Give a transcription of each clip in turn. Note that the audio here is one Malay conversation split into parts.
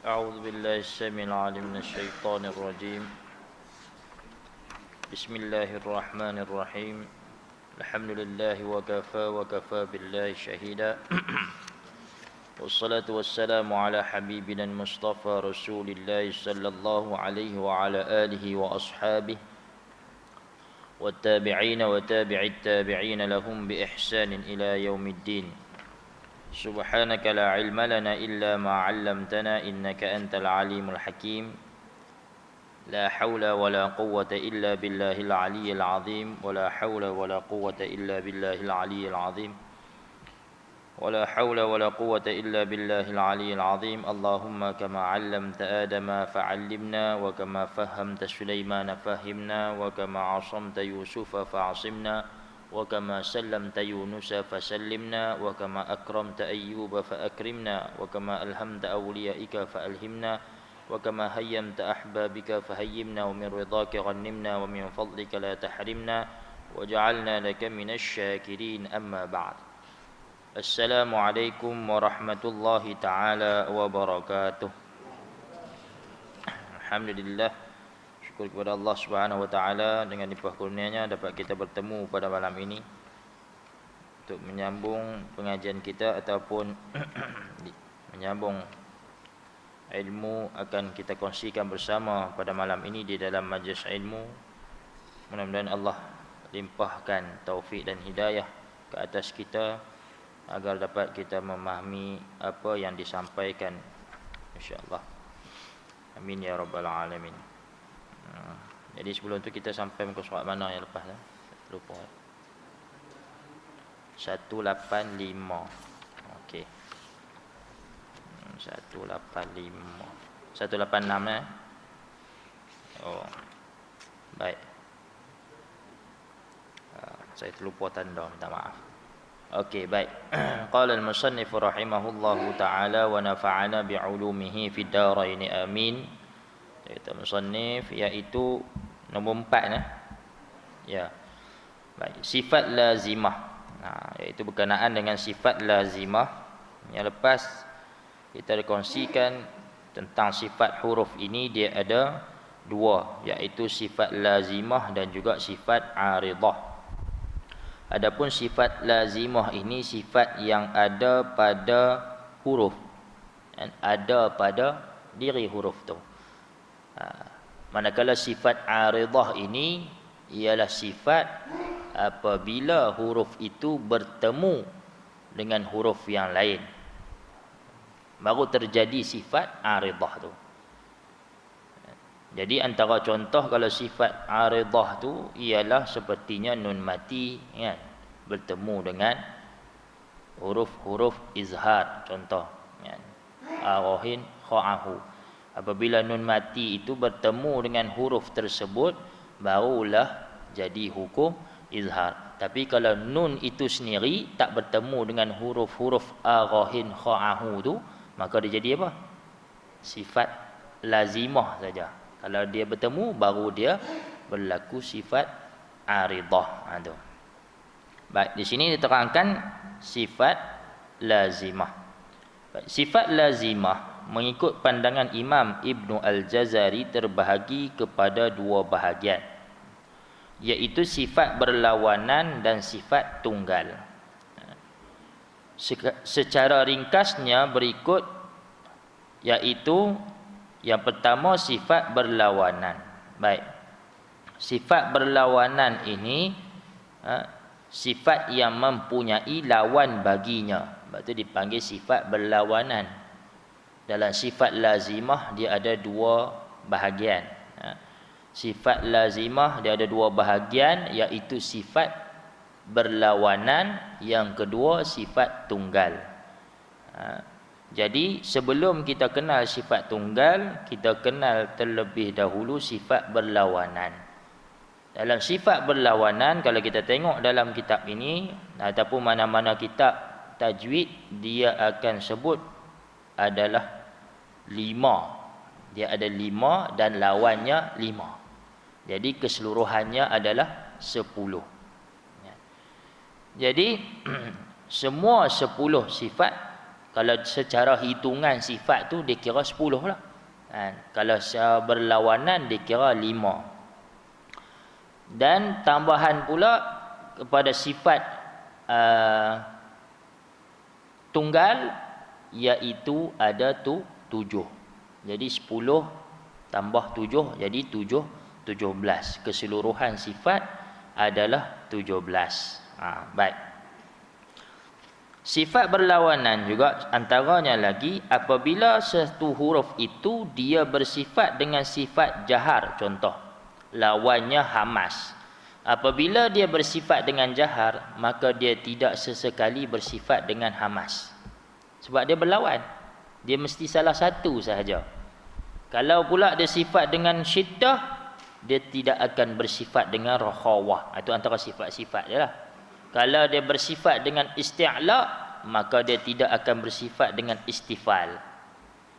أعوذ بالله السميع العليم من الشيطان الرجيم. بسم الله الرحمن الرحيم. الحمد لله وكفى بالله شهيدا. والصلاة والسلام على حبيبنا المصطفى رسول الله صلى الله عليه وعلى آله وأصحابه والتابعين وتابع التابعين لهم بإحسان إلى يوم الدين. سبحانك لا علم لنا إلا ما علمتنا إنك أنت العليم الحكيم. لا حول ولا قوة إلا بالله العلي العظيم. ولا حول ولا قوة إلا بالله العلي العظيم. ولا حول ولا قوة إلا بالله العلي العظيم. اللهم كما علمت آدم فعلمنا، وكما فهمت سليمان فهمنا، وكما عصمت يوسف فعصمنا، وكما سلمت يونس فسلمنا، وكما أكرمت أيوب فأكرمنا، وكما ألهمت أوليائك فألهمنا، وكما هيمت أحبابك فهيمنا، ومن رضاك غنمنا، ومن فضلك لا تحرمنا، وجعلنا لك من الشاكرين. أما بعد. السلام عليكم ورحمة الله تعالى وبركاته. Alhamdulillah, syukur kepada Allah Subhanahu wa taala dengan limpah kurnianya dapat kita bertemu pada malam ini untuk menyambung pengajian kita ataupun menyambung ilmu akan kita kongsikan bersama pada malam ini di dalam majlis ilmu. Mudah-mudahan Allah limpahkan taufik dan hidayah ke atas kita agar dapat kita memahami apa yang disampaikan, insya-Allah. Amin ya rabbal alamin. Jadi sebelum tu kita sampai muka surat mana yang lepas dah? Lupa. 185. Okey. 185. 186 Oh. Baik. Saya terlupa tanda, minta maaf. Okey, baik. Qala al-musannif rahimahullahu taala wa nafa'ana bi'ulumihi fid dharain amin. Kata musannif iaitu nombor 4 ya. Baik, sifat lazimah. Iaitu berkenaan dengan sifat lazimah. Yang lepas kita kongsikan tentang sifat huruf ini, dia ada dua, iaitu sifat lazimah dan juga sifat aridah. Adapun sifat lazimah ini sifat yang ada pada huruf, dan ada pada diri huruf tu. Manakala sifat aridah ini ialah sifat apabila huruf itu bertemu dengan huruf yang lain, baru terjadi sifat aridah tu. Jadi antara contoh kalau sifat aridah tu ialah sepertinya nun mati, kan, bertemu dengan huruf-huruf izhar, contoh, kan, arahin kha'ahu. Apabila nun mati itu bertemu dengan huruf tersebut, barulah jadi hukum izhar. Tapi kalau nun itu sendiri tak bertemu dengan huruf-huruf arahin kha'ahu tu, maka dia jadi apa? Sifat lazimah saja. Kalau dia bertemu, baru dia berlaku sifat aridah. Tu. Baik, di sini diterangkan sifat lazimah. Baik, sifat lazimah mengikut pandangan Imam Ibnu Al-Jazari terbahagi kepada dua bahagian, iaitu sifat berlawanan dan sifat tunggal. Secara ringkasnya berikut, iaitu yang pertama sifat berlawanan. Baik. Sifat berlawanan ini sifat yang mempunyai lawan baginya. Sebab itu dipanggil sifat berlawanan. Dalam sifat lazimah dia ada dua bahagian. Sifat lazimah dia ada dua bahagian, iaitu sifat berlawanan, yang kedua sifat tunggal. Jadi sebelum kita kenal sifat tunggal, kita kenal terlebih dahulu sifat berlawanan. Dalam sifat berlawanan, kalau kita tengok dalam kitab ini ataupun mana-mana kitab tajwid, dia akan sebut adalah 5. Dia ada 5 dan lawannya 5. Jadi keseluruhannya adalah 10. Jadi semua 10 sifat Kalau secara hitungan sifat tu dia kira 10 lah. Kalau secara berlawanan dia kira 5. Dan tambahan pula kepada sifat tunggal, iaitu ada 7. Jadi 10 tambah 7 jadi 17. Keseluruhan sifat adalah 17. Baik. Sifat berlawanan juga antaranya lagi apabila satu huruf itu dia bersifat dengan sifat jahar. Contoh, lawannya hamas. Apabila dia bersifat dengan jahar, maka dia tidak sesekali bersifat dengan hamas. Sebab dia berlawan. Dia mesti salah satu sahaja. Kalau pula dia sifat dengan syiddah, dia tidak akan bersifat dengan rakhawah. Itu antara sifat-sifat dia lah. Kalau dia bersifat dengan isti'la, maka dia tidak akan bersifat dengan istifal.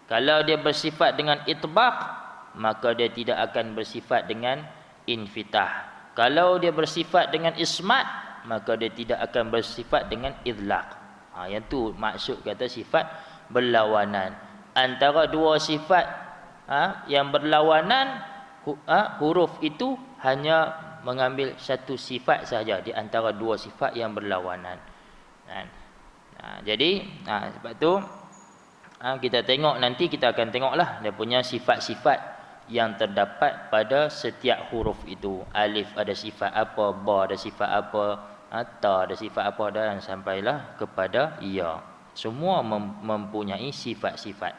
Kalau dia bersifat dengan itbaq, maka dia tidak akan bersifat dengan infitah. Kalau dia bersifat dengan ismat, maka dia tidak akan bersifat dengan idlaq. Yang tu maksud kata sifat berlawanan. Antara dua sifat yang berlawanan, huruf itu hanya mengambil satu sifat saja di antara dua sifat yang berlawanan. Jadi sebab tu kita tengok nanti, kita akan tengoklah dia punya sifat-sifat yang terdapat pada setiap huruf itu. Alif ada sifat apa, ba ada sifat apa, ta ada sifat apa, dan sampailah kepada ya. Semua mempunyai sifat-sifat.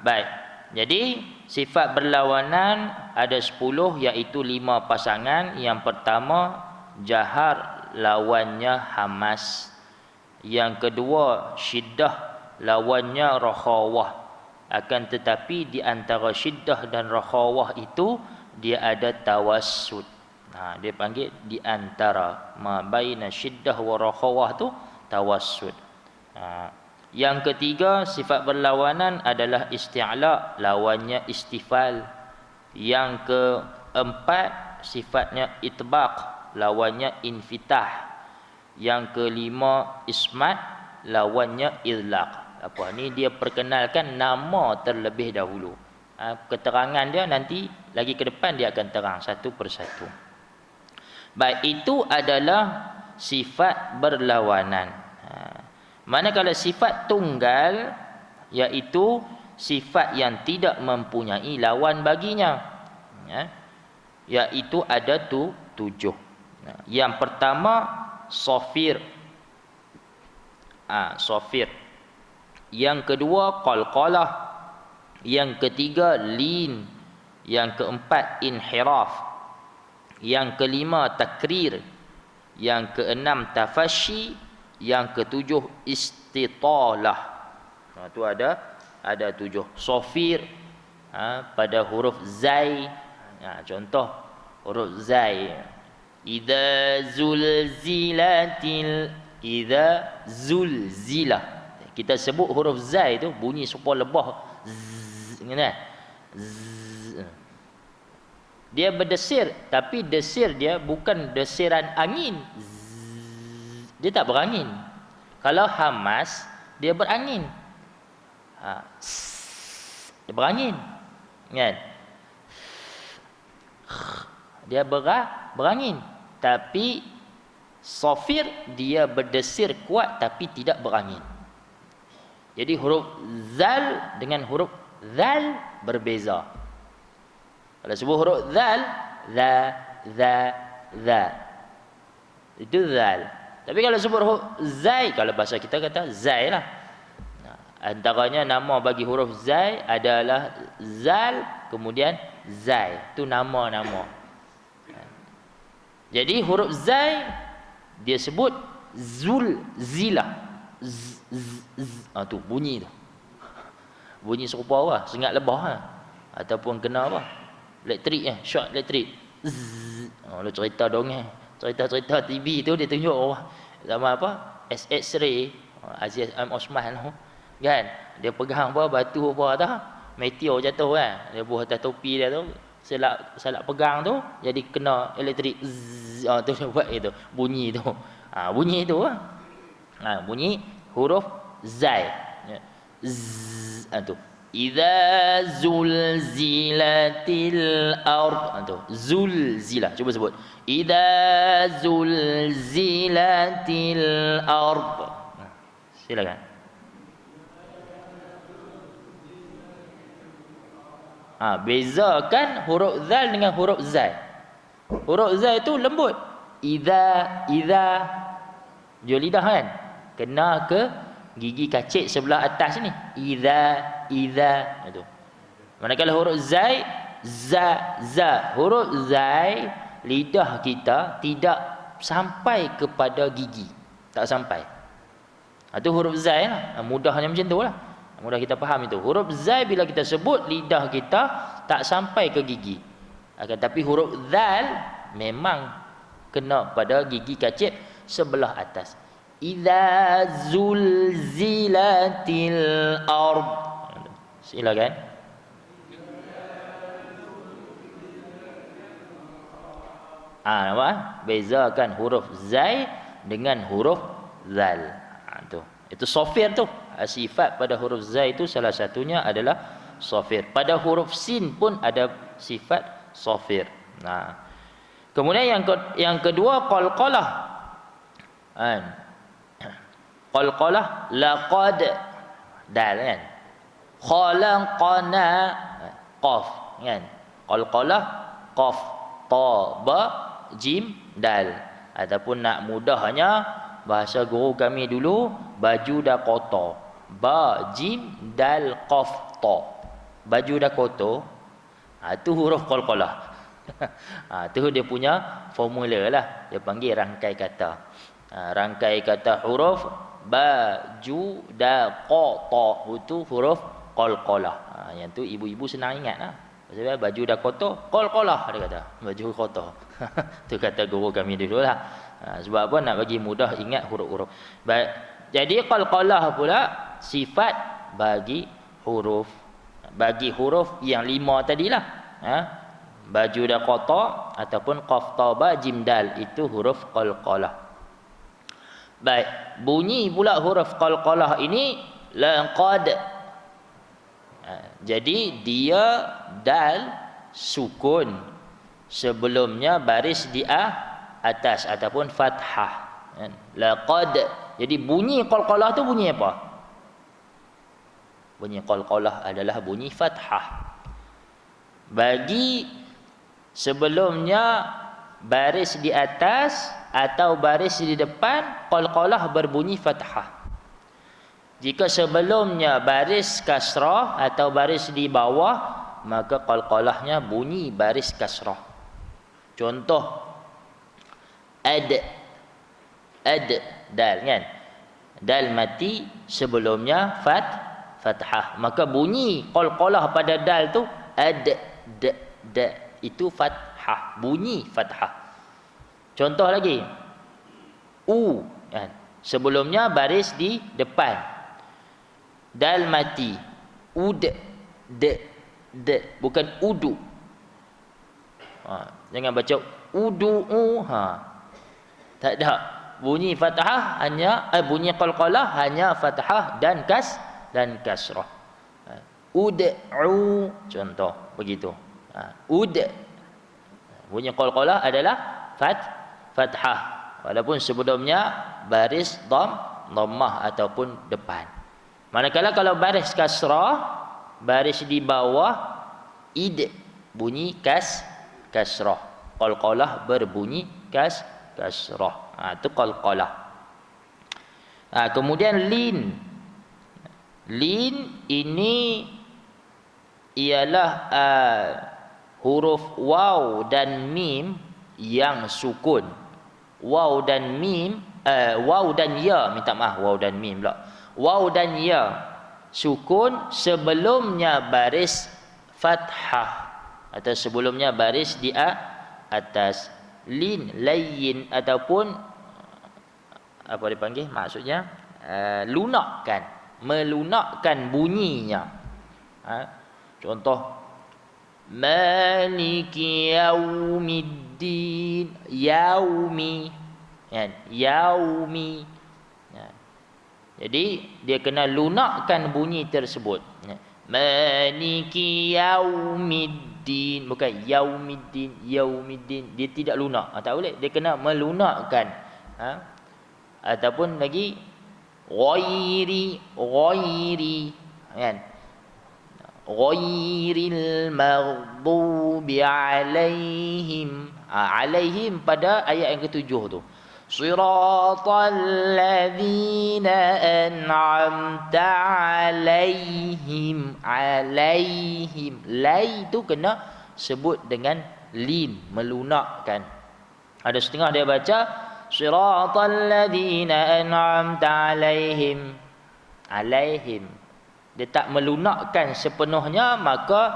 Baik. Jadi sifat berlawanan ada 10, iaitu 5 pasangan. Yang pertama jahar, lawannya hamas. Yang kedua syiddah, lawannya rakhawah. Akan tetapi di antara syiddah dan rakhawah itu dia ada tawassut. Dia panggil di antara ma baina syiddah wa rakhawah tu tawassut. Yang ketiga sifat berlawanan adalah isti'la, lawannya istifal. Yang keempat sifatnya itbaq, lawannya infitah. Yang kelima ismat, lawannya idlaq. Ni dia perkenalkan nama terlebih dahulu. Keterangan dia nanti lagi ke depan dia akan terang satu persatu. Baik, itu adalah sifat berlawanan. Manakala sifat tunggal, iaitu sifat yang tidak mempunyai lawan baginya, iaitu ada 7. Yang pertama sofir. Sofir. Yang kedua qalqalah. Yang ketiga lin. Yang keempat inhiraf. Yang kelima takrir. Yang keenam tafashi. Yang ketujuh istitalah. Itu ada 7. Sofir pada huruf zai. Contoh huruf zai. Idza zulzilah. Kita sebut huruf zai tu bunyi serupa lebah. Dia berdesir, tapi desir dia bukan desiran angin. Dia tak berangin. Kalau hamas, dia berangin. Dia berangin. Kan? Dia berangin. Tapi sofir dia berdesir kuat tapi tidak berangin. Jadi huruf zal dengan huruf zal berbeza. Kalau sebut huruf zal, za. Itu zal. Tapi kalau sebut huruf zai, kalau bahasa kita kata zai lah. Antaranya nama bagi huruf zai adalah zal, kemudian zai. Itu nama-nama. Jadi huruf zai dia sebut zulzilah. Tu bunyi tu. Bunyi serupa apa? Sengat lebah ataupun kena apa? Elektrik short elektrik. Lu cerita dongeng. Cerita-cerita TV tu dia tunjuk zaman apa? X-ray Aziz M. Osman tu kan, dia pegang apa batu apa dah, meteor jatuh kan, dia buat atas topi dia tu, salah pegang tu jadi kena elektrik. Tu dia buat itu bunyi tu. Bunyi tu bunyi huruf zai. Ya. Z tu. Idza zulzilatil ard. Tu. Zulzila. Cuba sebut. Idza zulzilatil ard. Silakan. Bezakan huruf zal dengan huruf zai. Huruf zai itu lembut. Idza jua lidah kan, kena ke gigi kacik sebelah atas ni. Idza itu. Manakala huruf zai, za. Huruf zai, lidah kita tidak sampai kepada gigi, tak sampai. Itu huruf zai lah. Mudahnya macam tu lah. Mudah kita faham itu. Huruf zai bila kita sebut, lidah kita tak sampai ke gigi. Tapi huruf zal memang kena pada gigi kacip sebelah atas. Idza zulzilatil ard. Silakan. Nampak? Bezakan huruf zai dengan huruf zal. Itu sofir tu. Sifat pada huruf zai itu salah satunya adalah sofir. Pada huruf sin pun ada sifat sofir. Kemudian yang kedua qalqalah. Qalqalah laqad dal kan. Khalaqana qaf kan. Qalqalah qaf ta ba jim dal. Ataupun nak mudahnya bahasa guru kami dulu, baju dah kotor. Ba jim dal qaf ta. Baju dah kotor. Itu huruf qalqalah. Tu dia punya formula lah. Dia panggil rangkai kata. Rangkai kata huruf baju dah kotor, itu huruf qalqalah. Yang tu ibu-ibu senang ingat lah. Sebab baju dah kotor, qalqalah dia kata. Baju kotor. Tu kata guru kami dulu lah. Sebab apa? Nak bagi mudah ingat huruf-huruf. Jadi qalqalah pula sifat bagi huruf yang 5 tadilah. Baju dah kotor ataupun qaf ta ba jim dal, itu huruf qalqalah. Baik, bunyi pula huruf qalqalah ini laqad. Jadi dia dal sukun sebelumnya baris di atas ataupun fathah. Laqad. Jadi bunyi qalqalah tu bunyi apa? Bunyi qalqalah adalah bunyi fathah. Bagi sebelumnya baris di atas atau baris di depan, qalqalah berbunyi fathah. Jika sebelumnya baris kasrah atau baris di bawah, maka qalqalahnya bunyi baris kasrah. Contoh ad dal kan, dal mati sebelumnya fathah, maka bunyi qalqalah pada dal tu itu fathah, bunyi fathah. Contoh lagi kan, sebelumnya baris di depan, dal mati bukan udu. Jangan baca udu. Tak ada. Bunyi fathah hanya bunyi qalqalah hanya fathah dan kasrah. Ud'u contoh begitu. Bunyi qalqalah adalah fathah walaupun sebelumnya baris dhammah ataupun depan. Manakala kalau baris kasrah, baris di bawah bunyi kasrah. Qalqalah berbunyi kasrah. Itu qalqalah. Kemudian lin ini ialah huruf waw dan mim yang sukun. Waw dan mim, waw dan ya, minta maaf, waw dan mim pula. Waw dan ya sukun sebelumnya baris fathah atau sebelumnya baris di atas. Lin, layyin ataupun apa dipanggil? Maksudnya lunakkan, melunakkan bunyinya. Contoh maliki yaumiddin, yaumi kan, yaumi. Jadi dia kena lunakkan bunyi tersebut. Maliki yaumiddin, bukan yaumiddin, yaumiddin. Dia tidak lunak. Tak boleh. Dia kena melunakkan. Ataupun lagi ghairi, kan? Ghairil maghdubi alaihim. Alaihim pada ayat yang ketujuh tu. Siratal ladzina an'amta alaihim. Alaihim. Lai tu kena sebut dengan lin, melunakkan. Ada setengah dia baca siratal ladzina an'amta alaihim. Alaihim. Dia tak melunakkan sepenuhnya, maka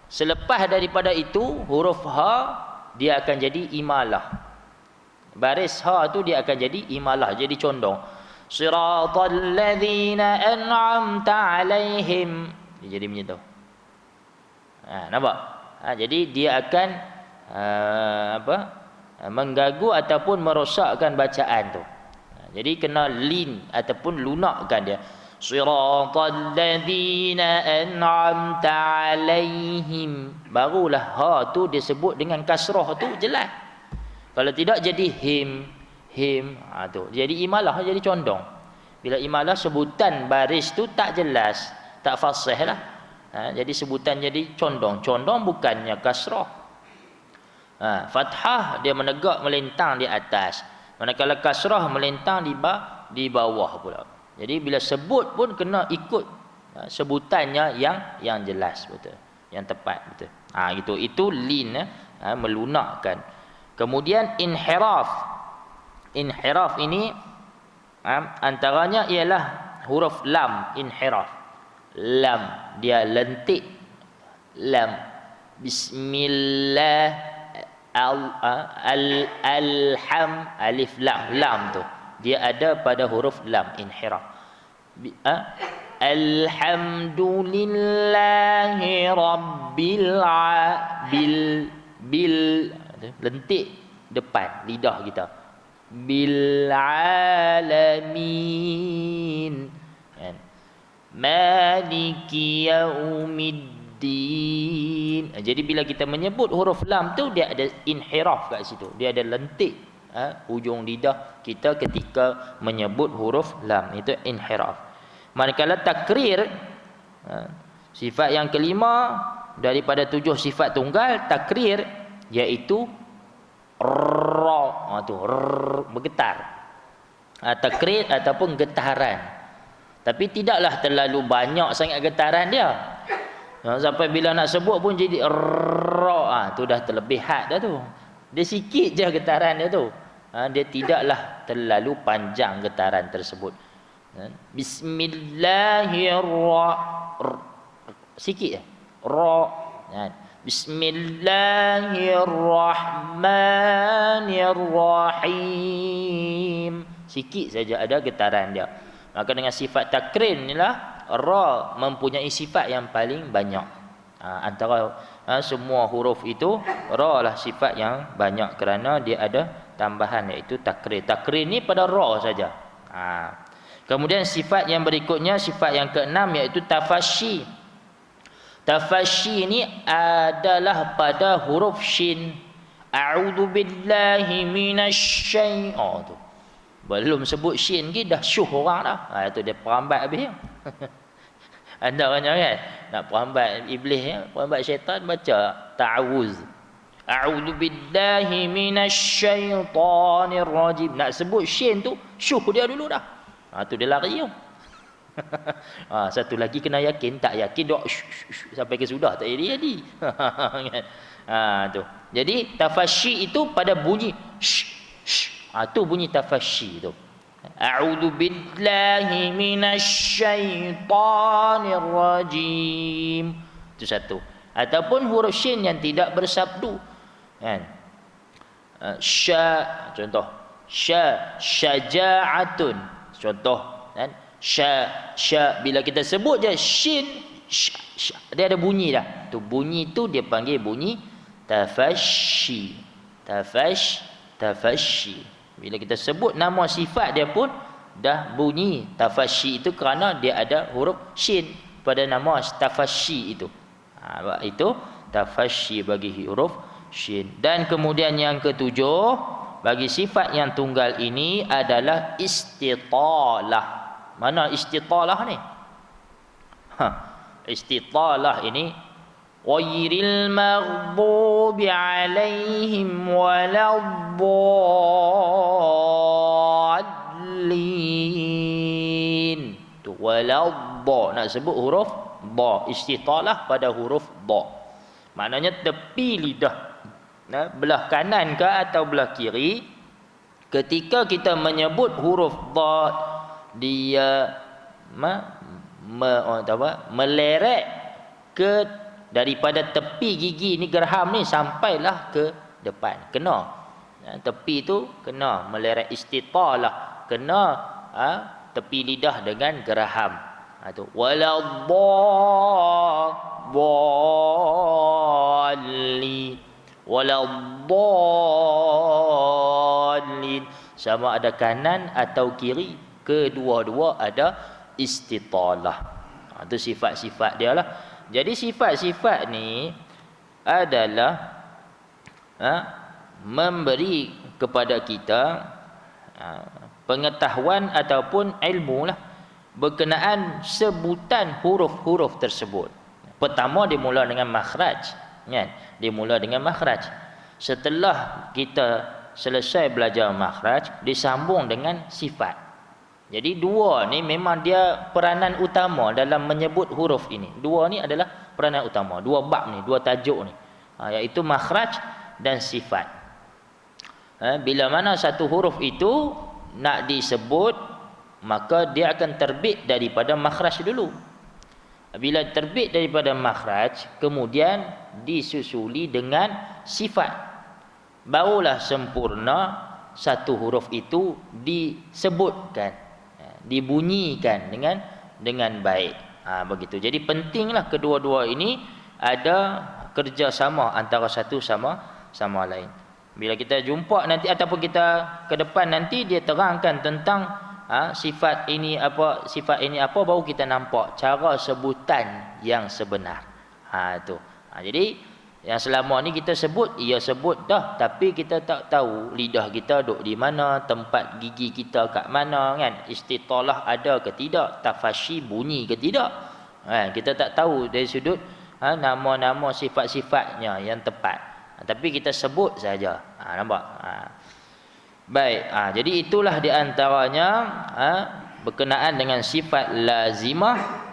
selepas daripada itu huruf ha dia akan jadi imalah. Baris ha tu dia akan jadi imalah, jadi condong. Siratal ladzina an'amta alaihim. Dia jadi macam tu. Nampak? Jadi dia akan mengganggu ataupun merosakkan bacaan tu. Jadi kena lin ataupun lunakkan dia. Siratal ladzina an'amta alaihim. Barulah ha tu disebut dengan kasrah tu jelas. Kalau tidak jadi him tu. Jadi imalah jadi condong. Bila imalah sebutan baris tu tak jelas, tak fasih lah. Jadi sebutan jadi condong. Condong bukannya kasrah. Fathah dia menegak melintang di atas. Manakala kasrah melintang di bawah pula. Jadi bila sebut pun kena ikut sebutannya yang jelas betul, yang tepat betul. Gitu. Itu lin melunakkan. Kemudian inhiraf. Inhiraf ini antaranya ialah huruf lam, inhiraf. Lam dia lentik. Lam. Bismillah alham alif lam. Lam tu dia ada pada huruf lam, inhiraf. Alhamdulillahi rabbil bil lentik depan lidah kita. Bil alamin. Maliki yaumiddin. Jadi bila kita menyebut huruf lam tu dia ada inhiraf kat situ. Dia ada lentik hujung lidah kita ketika menyebut huruf lam. Itu inhiraf. Manakala takrir, sifat yang kelima daripada 7 sifat tunggal, takrir iaitu ra tu bergetar. Takrir ataupun getaran. Tapi tidaklah terlalu banyak sangat getaran dia. Sampai bila nak sebut pun jadi ra, tu dah terlebihat dah tu. Dia sikit je getaran dia tu. Dia tidaklah terlalu panjang getaran tersebut. Bismillahirrahmanirrahim. Sikit je. Ra. Bismillahirrahmanirrahim. Sikit saja ada getaran dia. Maka dengan sifat takrir inilah ra mempunyai sifat yang paling banyak. Antara semua huruf itu ra lah sifat yang banyak kerana dia ada tambahan iaitu takrir. Takrir ni pada ra saja. Kemudian sifat yang berikutnya, sifat yang keenam iaitu tafasyi. Tafasyi ni adalah pada huruf shin. A'udzu billahi minasy tu. Belum sebut shin ke dah syuh orang dah. Itu dia perambat habis. Anda orang kan nak perambat iblis ya, perambat syaitan baca ta'awuz. A'udzu billahi minasyaitonir rajim. Nak sebut shin tu syuh dia dulu dah. Tu dia lari tu. Satu lagi kena yakin, tak yakin doa sampai ke sudah tak jadi. Tu. Jadi tafasyi itu pada bunyi tu bunyi tafasyi tu. A'udzu billahi minasyaitonir rajim. Itu satu. Ataupun huruf shin yang tidak bersabdu. Kan? Contoh. Syaja'atun. Contoh, kan? Bila kita sebut je shin, dia ada bunyi dah. Tu bunyi tu dia panggil bunyi tafasyi. Tafasyi. Bila kita sebut nama sifat dia pun dah bunyi. Tafasyi itu kerana dia ada huruf shin pada nama tafasyi itu. Itu tafasyi bagi huruf shin. Dan kemudian yang ketujuh, bagi sifat yang tunggal ini adalah istitalah. Mana istitalah ni? Istitalah ini ghairil maghdubi alaihim waladdallin. Tu waladda, nak sebut huruf ba. Istitalah pada huruf ba. Maknanya tepi lidah, belah kanan ke atau belah kiri, ketika kita menyebut huruf dad, dia meleret ke daripada tepi gigi ni, gerham ni, sampailah ke depan. Kena tepi tu kena meleret istitalah, kena tepi lidah dengan geraham. Tu waladdallin, sama ada kanan atau kiri, kedua-dua ada istitalah. Itu sifat-sifat dia lah. Jadi sifat-sifat ni adalah memberi kepada kita pengetahuan ataupun ilmu lah berkenaan sebutan huruf-huruf tersebut. Pertama dimula dengan makhraj, kan? Dimula dengan makhraj. Setelah kita selesai belajar makhraj, disambung dengan sifat. Jadi dua ni memang dia peranan utama dalam menyebut huruf ini. Dua ni adalah peranan utama. Dua bab ni, dua tajuk ni, iaitu makhraj dan sifat. Bila mana satu huruf itu nak disebut, maka dia akan terbit daripada makhraj dulu. Bila terbit daripada makhraj, kemudian disusuli dengan sifat, barulah sempurna satu huruf itu disebutkan, dibunyikan dengan baik. Begitu. Jadi pentinglah kedua-dua ini ada kerjasama antara satu sama lain. Bila kita jumpa nanti ataupun kita ke depan nanti, dia terangkan tentang sifat ini apa, baru kita nampak cara sebutan yang sebenar. Itu. Jadi yang selama ni kita sebut, sebut dah, tapi kita tak tahu lidah kita duduk di mana, tempat gigi kita kat mana, kan? Istitalah ada ke tidak, tafasyi bunyi ke tidak, kita tak tahu dari sudut nama-nama sifat-sifatnya yang tepat. Tapi kita sebut saja. Nampak? Baik. Jadi itulah di antaranya berkenaan dengan sifat lazimah.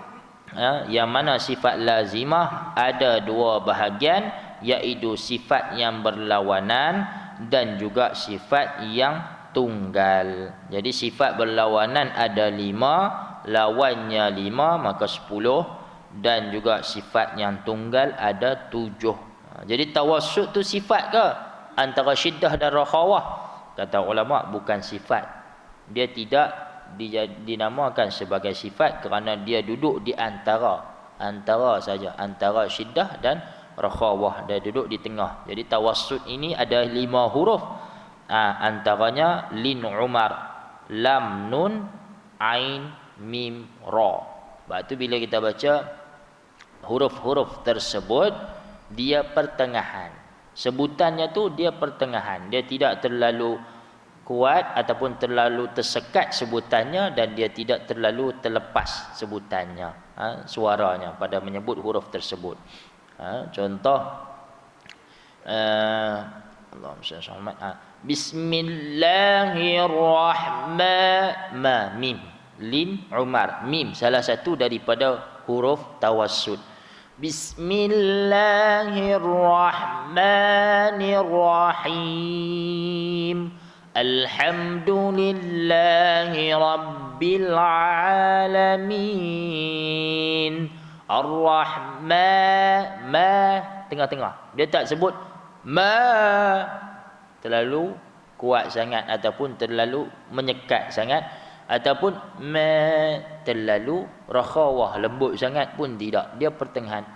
Yang mana sifat lazimah ada dua bahagian, iaitu sifat yang berlawanan dan juga sifat yang tunggal. Jadi sifat berlawanan ada 5, lawannya 5, maka 10, dan juga sifat yang tunggal ada 7. Jadi tawassut tu sifat ke antara syiddah dan rakhawah? Kata ulama bukan sifat. Dia tidak dinamakan sebagai sifat kerana dia duduk di antara saja, antara syiddah dan rakhawah, dia duduk di tengah. Jadi tawassut ini ada 5 huruf. Antaranya lin umar, lam nun, ain, mim, ra. Sebab tu bila kita baca huruf-huruf tersebut, dia pertengahan. Sebutannya tu dia pertengahan. Dia tidak terlalu kuat ataupun terlalu tersekat sebutannya, dan dia tidak terlalu terlepas sebutannya, suaranya pada menyebut huruf tersebut. Contoh Allahumma shalli ala Muhammad. Bismillahirrahmanirrahim. Mim, lin umar, mim salah satu daripada huruf tawassut. Bismillahirrahmanirrahim. Alhamdulillahi rabbil alamin. Ar-Rahman, ma tengah-tengah. Dia tak sebut ma terlalu kuat sangat ataupun terlalu menyekat sangat, ataupun ma terlalu rakhawah lembut sangat pun tidak. Dia pertengahan.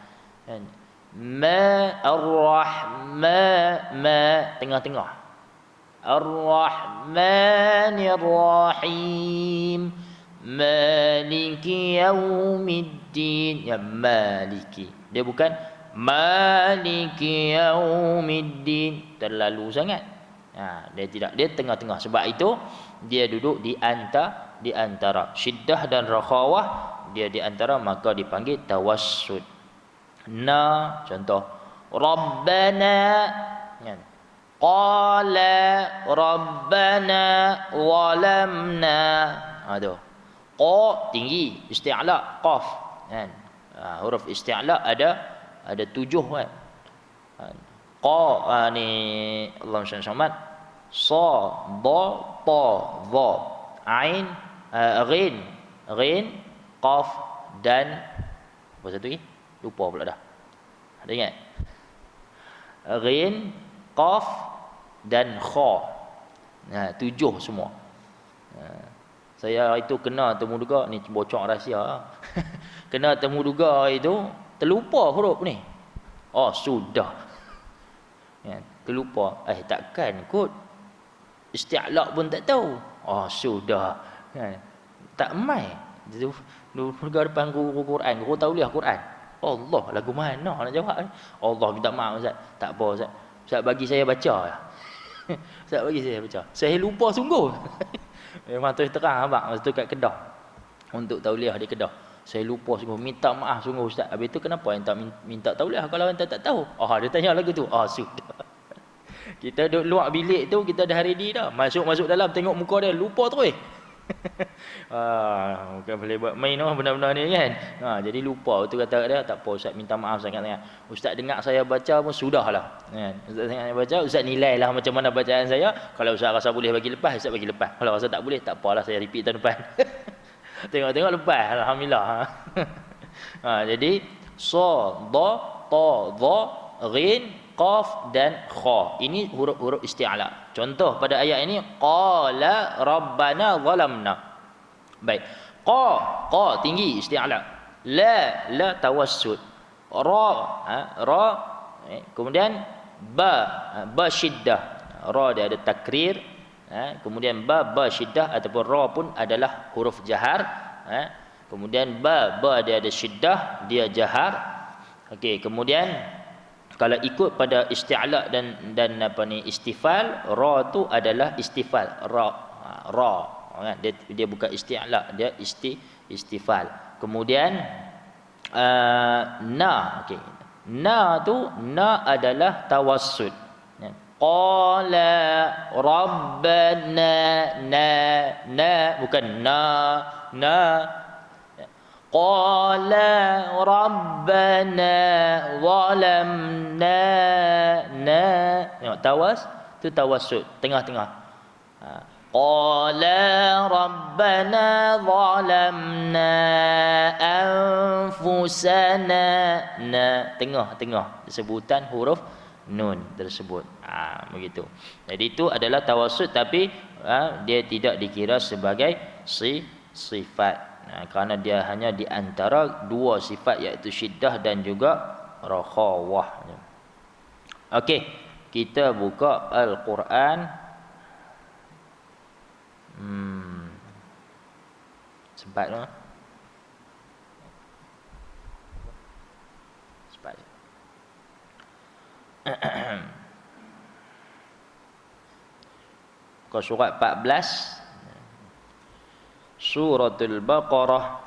Ma ar-Rahman, ma tengah-tengah. Ar-Rahmanir Rahim. Maliki Yaumiddin. Ya, Maliki. Dia bukan Maliki Yaumiddin. Terlalu sangat. Dia tidak, dia tengah-tengah. Sebab itu dia duduk di antara syiddah dan rakhawah, dia di antara, maka dipanggil tawassut. Contoh Rabbana, kan? Qala Rabbana walamna. Tu qa tinggi, isti'la, qaf, kan? Huruf isti'la ada 7, kan? Qa ni Allahumma shalli Muhammad, sa, da, ta, dha, ain, ghin, qaf dan apa satu lagi? Lupa pula dah. Ada ingat? Ghin, qaf dan kha. 7 semua. Saya itu kena temuduga ni, bocor rahsia. Kena temuduga itu terlupa huruf ni. Sudah. Terlupa. Takkan kot isti'la pun tak tahu. Sudah. Tak mai. Temuduga depan guru Quran, guru tauliah Quran. Allah, lagu mana nak jawab ni? Allah, minta maaf Ustaz. Tak apa Ustaz. Ustaz bagi saya baca. Ustaz bagi saya baca. Saya lupa sungguh. Memang terus terang abang masa tu kat Kedah. Untuk tauliah di Kedah. Saya lupa sungguh. Minta maaf sungguh Ustaz. Habis tu kenapa yang tak minta tauliah kalau anda tak tahu? Dia tanya lagu tu. Sudah. Kita duduk luar bilik tu, kita dah ready dah. Masuk dalam, tengok muka dia, lupa terus. Bukan boleh buat main benda-benda ni, kan. Jadi lupa. Tu kata dia, tak apa Ustaz, minta maaf sangat-sangat. Ustaz dengar saya baca pun sudahlah, kan. Ustaz dengar saya baca, Ustaz nilailah macam mana bacaan saya. Kalau Ustaz rasa boleh bagi lepas, Ustaz bagi lepas. Kalau rasa tak boleh, tak apalah, saya repeat tahun depan. Tengok-tengok lepas, alhamdulillah. Jadi sa, da, ta, dha, ghin, qaf dan kha. Ini huruf-huruf isti'la. Contoh pada ayat ini, qala rabbana zalamna. Baik. Qa tinggi, isti'la. La tawassut. Ra kemudian ba syiddah. Ra dia ada takrir. Kemudian ba syiddah ataupun ra pun adalah huruf jahar. Kemudian ba dia ada syiddah, dia jahar. Okey, kemudian kalau ikut pada isti'la dan apa ni, istifal, ra tu adalah istifal, ra kan, dia bukan isti'la, dia istifal. Kemudian okey, na adalah tawassut. Qala rabbana, na bukan na. Qala rabbana zalamna, tengok tu tawassut, tengah-tengah. Qala rabbana zalamna anfusana, tengah sebutan huruf nun tersebut. Begitu. Jadi itu adalah tawassut, tapi dia tidak dikira sebagai sifat. Kerana dia hanya di antara dua sifat, iaitu syiddah dan juga rakhawah. Okey, kita buka Al-Quran. Sempat tak? Sempat. Ke surat 14, Suratul Baqarah,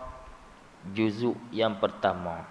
juzuk yang pertama.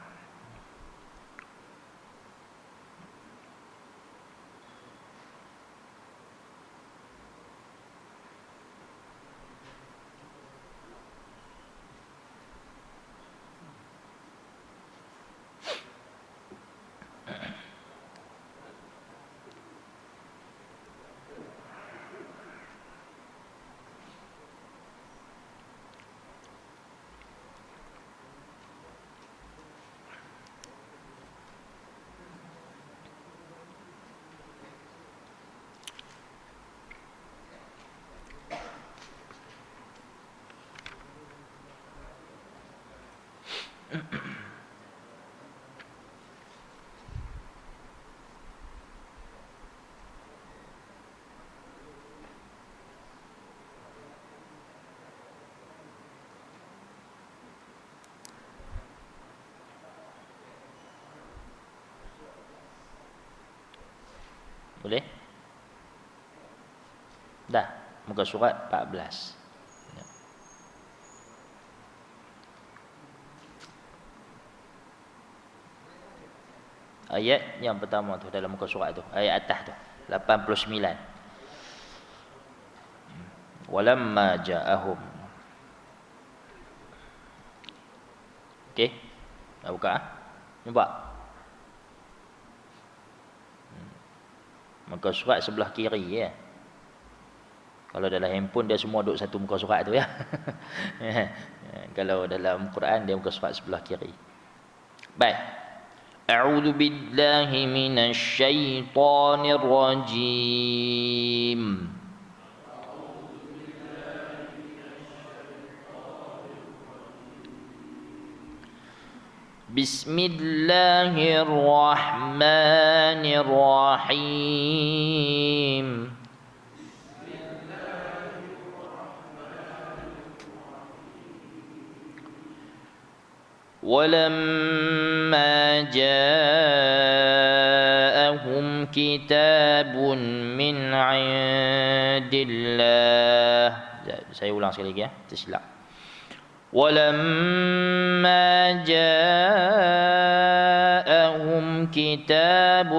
Boleh? Dah, muka surat 14. Ayat yang pertama tu dalam muka surat tu, ayat atas tu, 89. Walamma ja'ahum. Okey. Dah buka ah? Nampak? Muka surat sebelah kiri ya. Kalau dalam handphone dia semua duduk satu muka surat tu ya. Kalau dalam Quran dia muka surat sebelah kiri. Baik. A'udzu billahi minasy syaithanir rajim. Bismillahirrahmanirrahim. ولما جاءهم كتاب من عند الله. Saya ulang sekali lagi ya, tersilap. ولما جاءهم كتاب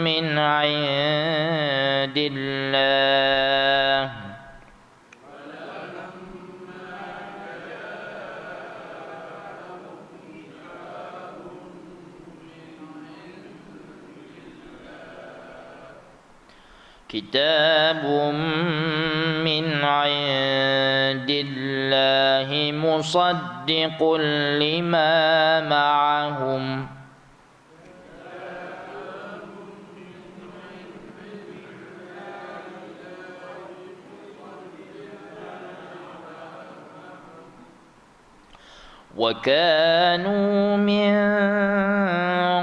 من عند الله كتاب من عند الله مصدق لما معهم وكانوا من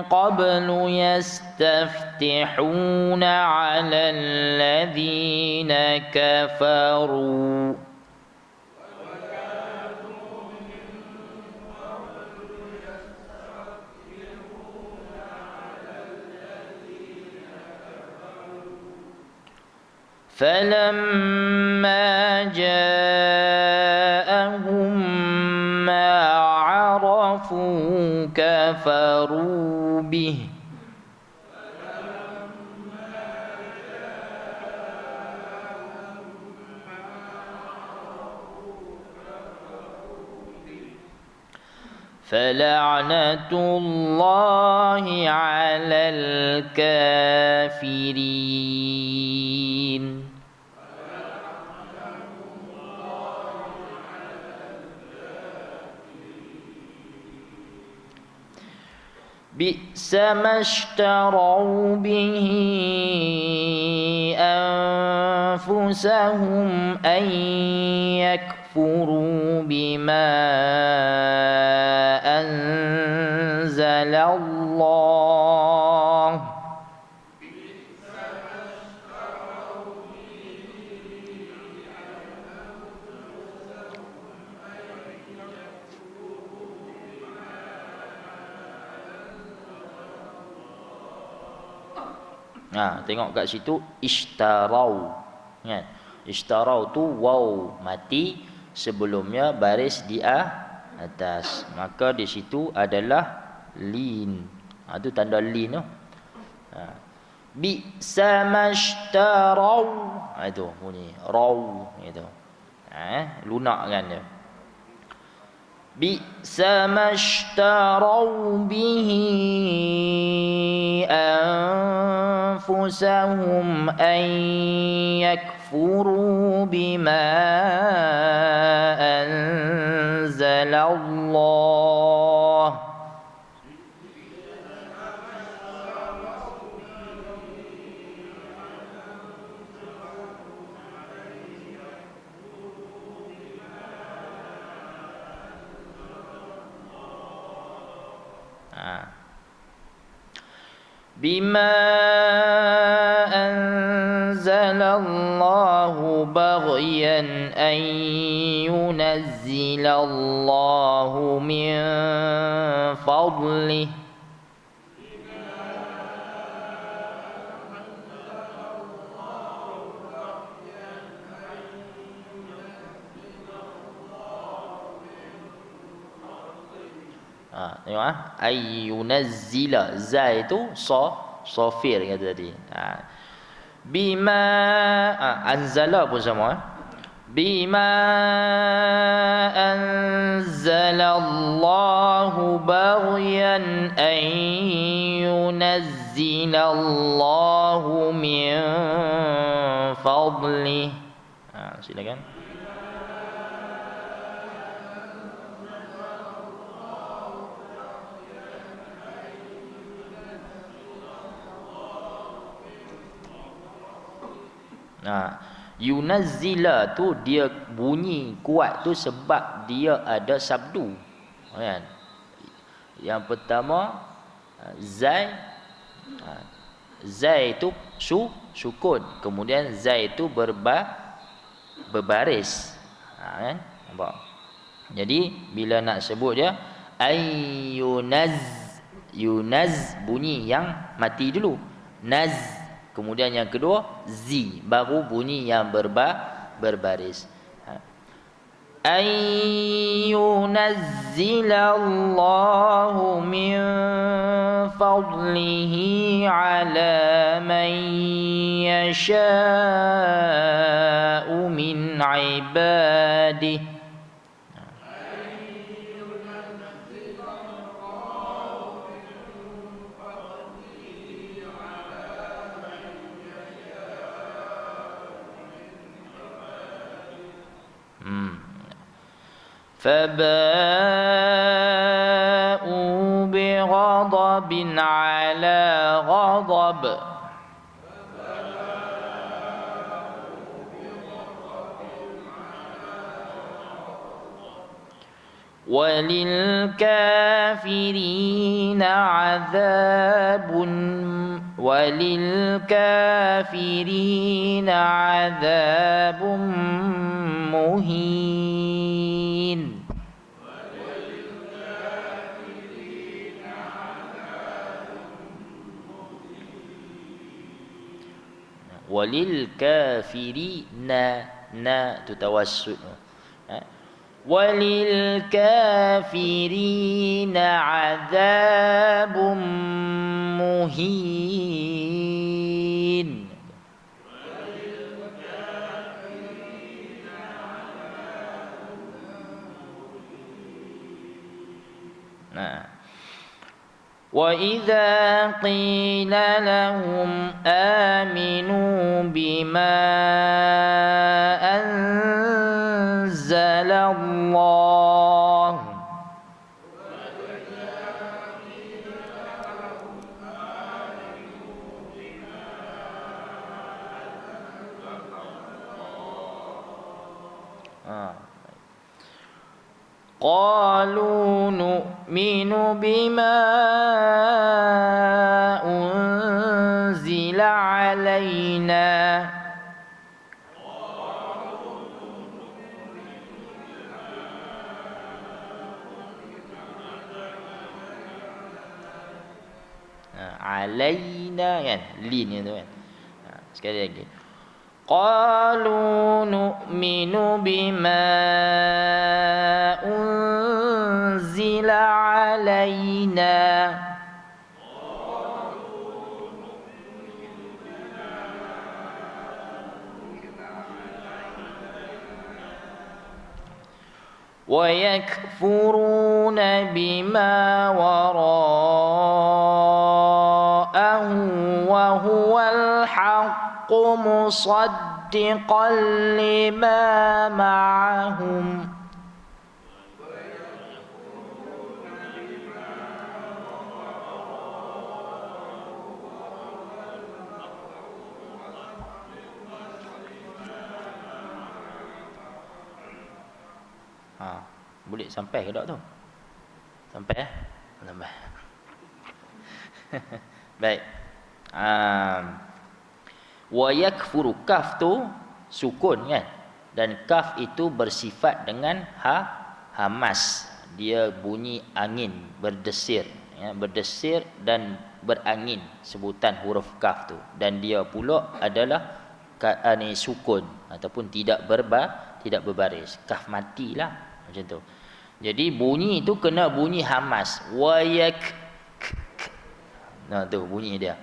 قبل يستفتحون على الذين كفروا فلما جاءهم ما عرفوا كفروا به فلعنة الله على الكافرين. بئس ما اشتروا به أنفسهم أن يكفروا بما أنزل الله tengok kat situ ishtarau. Kan? Ishtarau tu waw mati, sebelumnya baris di atas. Maka di situ adalah lin. Tu tanda lin tu. Bi'sa mashtarau. Itu bunyi raw itu. Lunak kan dia. Bi'sa mashtarau bihi أنفسهم أن يكفروا بما أنزل الله بما أنزل الله بغيا أن ينزل الله من فضله Tengok ayyunazzila, za itu sofir kata tadi. Bima anzala pun sama. Bima anzalallahu baghyan an yunazzilallahu min fadlih. Silakan. Yunazzila tu dia bunyi kuat tu sebab dia ada sabdu, kan? Yang pertama zai, zai itu sukun, kemudian zai itu berbaris, kan? Nampak? Jadi bila nak sebut dia yunaz bunyi yang mati dulu, naz. Kemudian yang kedua zi, baru bunyi yang berbaris. Ayyunazzilallahu min fadlihi ala man yasha'u min ibadihi. فباءوا بغضب على غضب وللكافرين عذاب مهين. Walilkafirina na tutawassul. Walilkafirina adzabum muhin. وَإِذَا قِيلَ لَهُمْ آمِنُوا بِمَا أَنزَلَ اللَّهُ قالوا نؤمن بما أنزل علينا علينا kan lin itu kan. Sekali lagi. Qalu nu'minu bima unzila alaina wa yakfuruna bima wara'ahu wa huwal haqq musaddiqan lima ma'ahum boleh sampai ke tak tu? Sampai Sampai. Baik. Wa yakfuru, kaf tu sukun kan, dan kaf itu bersifat dengan hamas, dia bunyi angin, berdesir ya, berdesir dan berangin sebutan huruf kaf tu, dan dia pula adalah sukun ataupun tidak berbaris, kaf matilah macam tu. Jadi bunyi itu kena bunyi hamas. Wayak. Nah tu bunyi dia.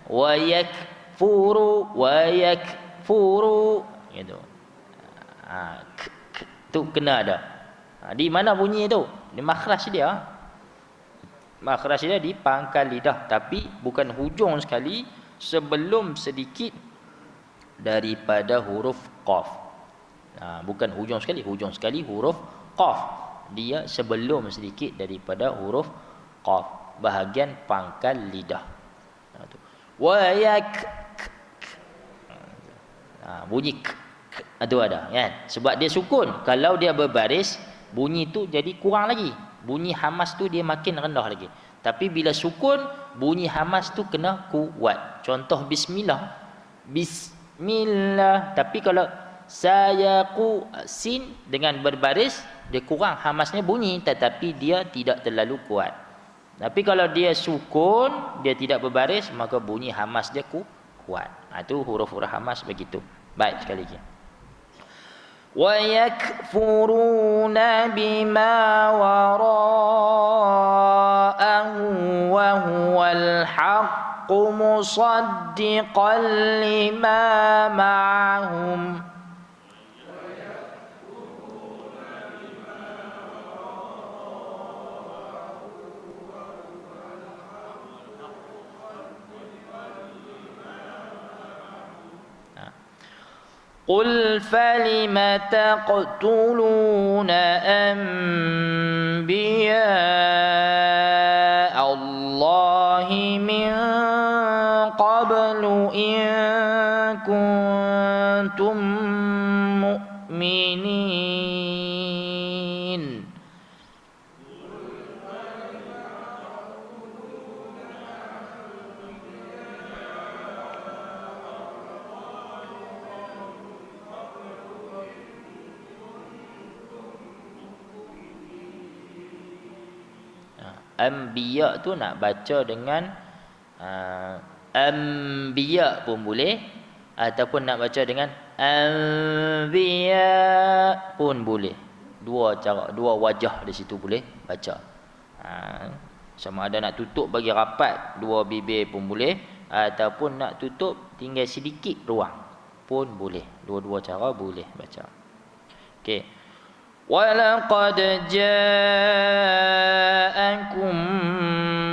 Wayak furu, wayak furu. Gitu. Tu kena ada. Di mana bunyi itu? Di makhraj dia. Makhraj dia di pangkal lidah, tapi bukan hujung sekali, sebelum sedikit daripada huruf qaf. Bukan hujung sekali huruf qaf. Dia sebelum sedikit daripada huruf qaf, bahagian pangkal lidah. Wayak. Bunyi itu ada kan, sebab dia sukun. Kalau dia berbaris, bunyi tu jadi kurang lagi, bunyi hamas tu dia makin rendah lagi. Tapi bila sukun, bunyi hamas tu kena kuat. Contoh bismillah, bismillah. Tapi kalau sayaqu, sin dengan berbaris, dia kurang hamasnya bunyi, tetapi dia tidak terlalu kuat. Tapi kalau dia sukun, dia tidak berbaris, maka bunyi hamas dia kuat. Itu huruf-huruf hamas begitu. Baik, sekali lagi. وَيَكْفُرُونَ بِمَا وَرَاءَهُ وَهُوَ الْحَقُّ مُصَدِّقًا لِمَا مَعَهُمْ. قُلْ فَلِمَ تَقْتُلُونَ أَنْبِيَاءَ اللَّهِ مِنْ قَبْلُ إِنْ كُنْتُمْ مُؤْمِنِينَ. Anbiya tu nak baca dengan anbiya pun boleh, ataupun nak baca dengan anbiya pun boleh. Dua cara, dua wajah di situ boleh baca. Sama ada nak tutup bagi rapat dua bibir pun boleh, ataupun nak tutup tinggal sedikit ruang pun boleh. Dua-dua cara boleh baca. Okey. وَلَقَدْ جَاءَكُمْ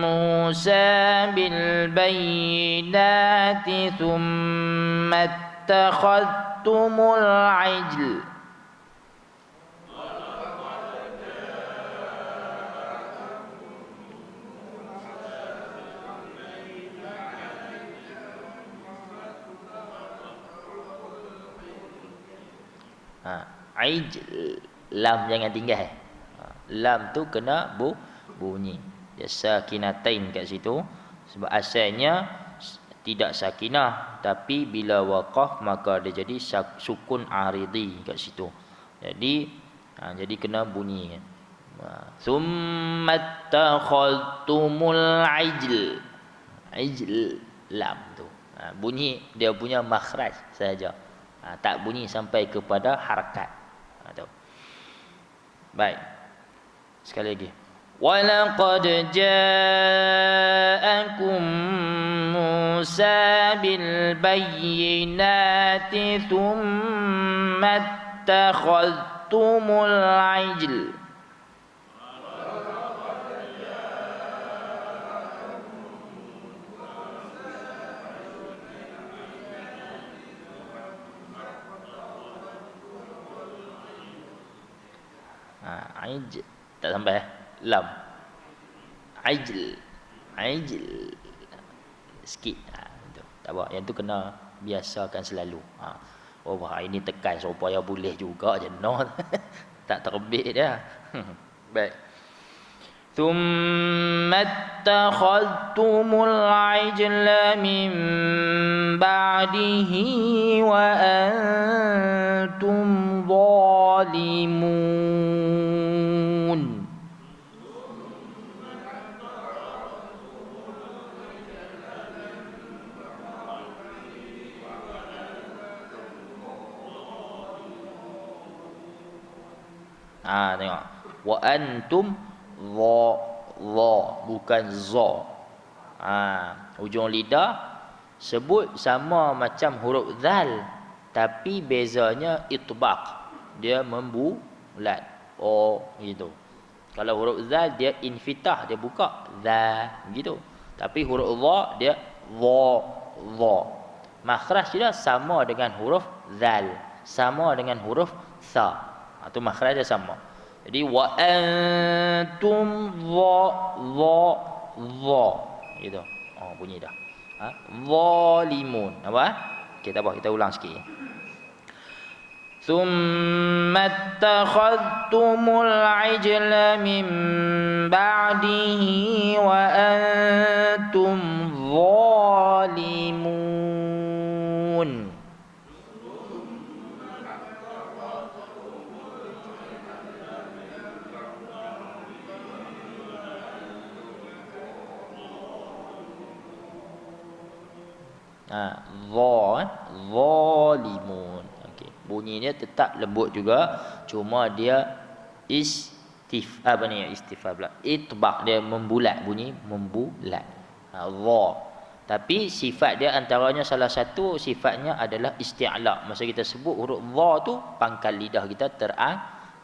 مُوسَى بِالْبَيِّنَاتِ ثُمَّ اتَّخَذْتُمُ الْعِجْلَ. Ijl, lam jangan tinggal. Lam tu kena bunyi. Dia sakinatain kat situ, sebab asalnya tidak sakinah, tapi bila waqaf maka dia jadi sukun aridi kat situ. Jadi kena bunyi. Summa takhadtumul ijl. Ijl, lam tu. Bunyi dia punya makhraj saja. Tak bunyi sampai kepada harakat. Baik. Sekali lagi. وَلَقَدْ جَاءَكُمْ مُوسَى بِالْبَيِّنَاتِ ثُمَّ اتَّخَذْتُمُ الْعِجْلَ. Ijl tak sampai lam. Ijl sikit. Tak apa, yang tu kena biasakan selalu. Hari ni tekan supaya boleh juga je no. Tak terbit dia. Baik. ثُمَّ اتَّخَذْتُمُ الْعِجْلَ مِنْ بَعْدِهِ وَأَنْتُمْ ظَالِمُونَ. Tengok. Wa antum dha bukan za. Hujung lidah sebut sama macam huruf zal, tapi bezanya itbaq, dia membulat. Gitu. Kalau huruf zal dia infitah, dia buka za gitu. Tapi huruf dha dia dha. Makhraj dia sama dengan huruf zal, sama dengan huruf tha. Itu makhraj dia sama. Jadi wa antum dha gitu. Bunyi dah. Zalimun. Apa? Kita ulang sikit. ثم اتخذتم العجل من بعده وأنتم ظالمون. Zalimun. Bunyinya tetap lembut juga, cuma dia istifah pula. Itbaq, dia membulat, bunyi membulat. Dha. Tapi sifat dia antaranya salah satu sifatnya adalah isti'la. Masa kita sebut huruf dha tu, pangkal lidah kita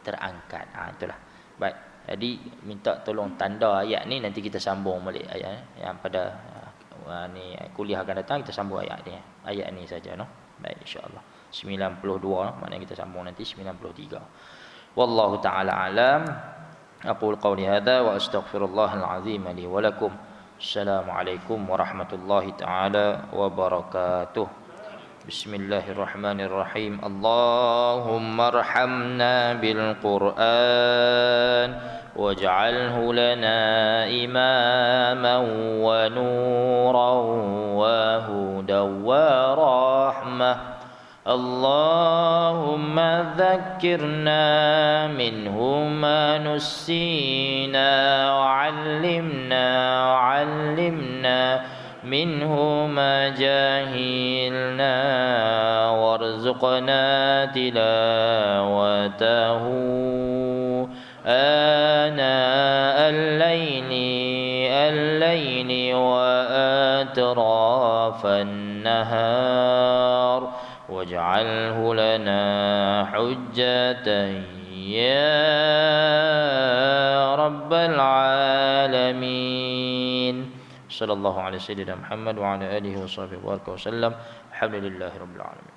terangkat. Itulah. Baik. Jadi minta tolong tanda ayat ni, nanti kita sambung balik ayat yang pada ni kuliah akan datang, kita sambung ayat ni. Ayat ni saja, no. Baik, insya-Allah. 92, maknanya kita sambung nanti 93. Wallahu taala alam. Aqul qawli hadza wa astaghfirullahal azim li wa lakum. Assalamualaikum warahmatullahi taala wabarakatuh. Bismillahirrahmanirrahim. Allahumma arhamna bil Qur'an waj'alhu lana imaman wa nuran wa hudan wa rahmah. اللهم ذكرنا منه ما نسينا وعلمنا منه ما جهلنا وارزقنا تلاوته آناء الليل وأطراف النهار واجعله لنا حجة يا رب العالمين. صلى الله على سيدنا محمد وعلى آله وصحبه وسلم. الحمد لله رب العالمين.